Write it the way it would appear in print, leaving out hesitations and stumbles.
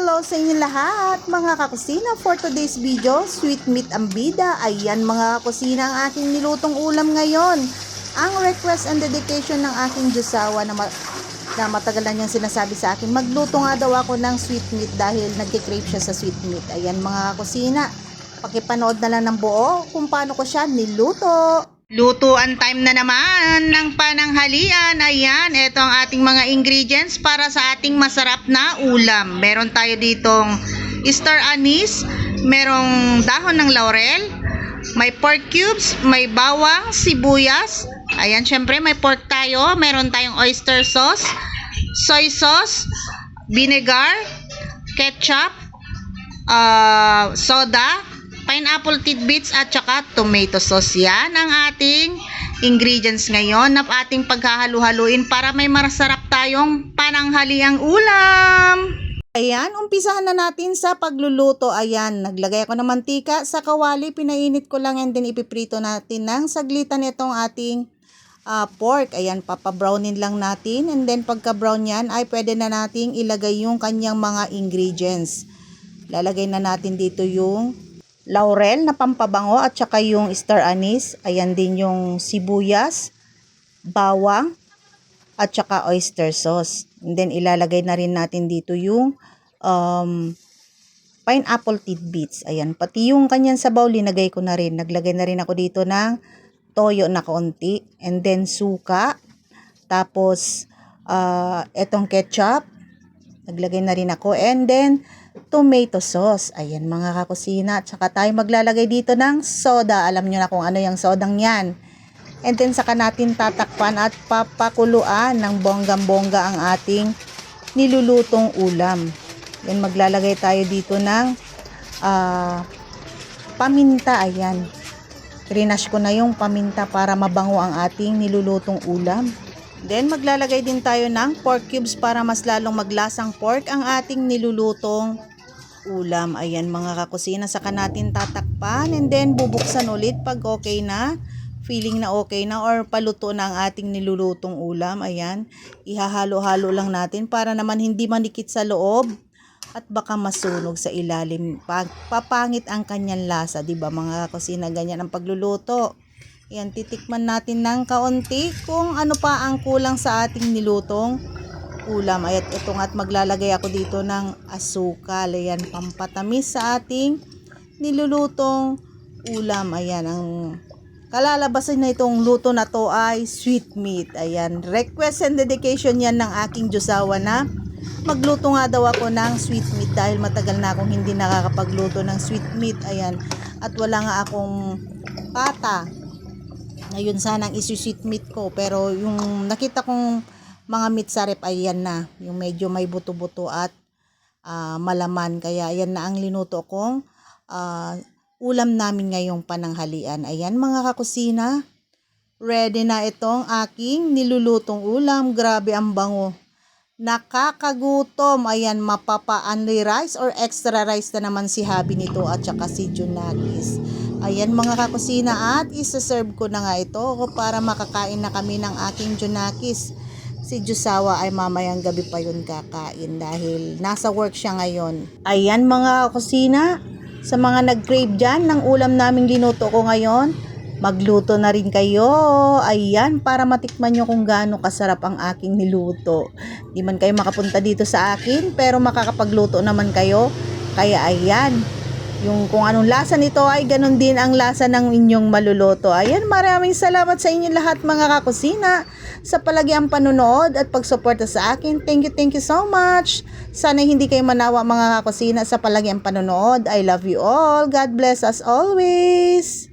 Hello sa inyo lahat mga kakusina. For today's video, sweet meat ang bida. Ayan mga kakusina ang aking nilutong ulam ngayon. Ang request and dedication ng aking Diyosawa na matagal na niyang sinasabi sa akin, magluto nga daw ako ng sweet meat dahil nagkikrave siya sa sweet meat. Ayan mga kakusina, pakipanood na lang ng buo kung paano ko siya niluto. Lutuan time na naman ng pananghalian. Ayan, ito ang ating mga ingredients para sa ating masarap na ulam. Meron tayo ditong star anise, merong dahon ng laurel, may pork cubes, may bawang, sibuyas. Ayan, syempre may pork tayo, meron tayong oyster sauce, soy sauce, vinegar, ketchup, soda, pineapple tidbits at saka tomato sauce. Yan ang ating ingredients ngayon na ating paghahalu-haluin para may masarap tayong pananghaliang ulam. Ayan, umpisahan na natin sa pagluluto. Ayan, naglagay ako ng mantika sa kawali, pinainit ko lang and then ipiprito natin ng saglitan itong ating pork. Ayan, papabrownin lang natin and then pagka-brown yan ay pwede na nating ilagay yung kanyang mga ingredients. Lalagay na natin dito yung laurel na pampabango at saka yung star anise. Ayan din yung sibuyas, bawang at saka oyster sauce. And then ilalagay na rin natin dito yung pineapple tidbits. Ayan, pati yung kanyang sabaw linagay ko na rin. Naglagay na rin ako dito ng toyo na kaunti and then suka. Tapos etong ketchup naglagay na rin ako and then tomato sauce. Ayan mga kakusina. At saka tayo maglalagay dito ng soda. Alam nyo na kung ano yung sodang yan. And then saka natin tatakpan at papakuluan ng bonggang-bongga ang ating nilulutong ulam. Then maglalagay tayo dito ng paminta. Ayan. Trinash ko na yung paminta para mabango ang ating nilulutong ulam. Then maglalagay din tayo ng pork cubes para mas lalong maglasang pork ang ating nilulutong ulam. Ayan mga kakusina, saka natin tatakpan and then bubuksan ulit pag okay na, feeling na okay na or paluto na ang ating nilulutong ulam. Ayan, ihahalo-halo lang natin para naman hindi manikit sa loob at baka masunog sa ilalim. Papangit ang kanyang lasa, 'di ba mga kakusina? Ganyan ang pagluluto. Ayan, titikman natin ng kaunti kung ano pa ang kulang sa ating nilutong ulam. Ayan, ito nga at maglalagay ako dito ng asukal. Ayan, pampatamis sa ating nilulutong ulam. Ayan, ang kalalabasan na itong luto na to ay sweet meat. Ayan, request and dedication yan ng aking Diyosawa na magluto nga daw ako ng sweet meat dahil matagal na akong hindi nakakapagluto ng sweet meat. Ayan, at wala nga akong pata. Ngayon sanang isi-sweet meat ko, pero yung nakita kong mga meat sa rep ay yan na, yung medyo may buto-buto at malaman, kaya yan na ang linuto kong ulam namin ngayong pananghalian. Ayan mga kakusina, ready na itong aking nilulutong ulam. Grabe ang bango, nakakagutom. Ayan, mapapa-only rice or extra rice na naman si Habi nito at saka si Junakis. Ayan mga kakusina, at isa-serve ko na nga ito para makakain na kami ng aking Junakis. Si Diyosawa ay mamayang gabi pa yun kakain dahil nasa work siya ngayon. Ayan mga kakusina, sa mga nag-crave dyan ng ulam naming linuto ko ngayon, magluto na rin kayo. Ayan, para matikman nyo kung gaano kasarap ang aking niluto. Di man kayo makapunta dito sa akin, pero makakapagluto naman kayo. Kaya ayan, yung kung anong lasa nito ay ganun din ang lasa ng inyong maluluto. Ayan, maraming salamat sa inyo lahat mga kakusina sa palagiang panonood at pagsuporta sa akin. Thank you so much. Sana hindi kayo manawa mga kakusina sa palagiang panonood. I love you all. God bless us always.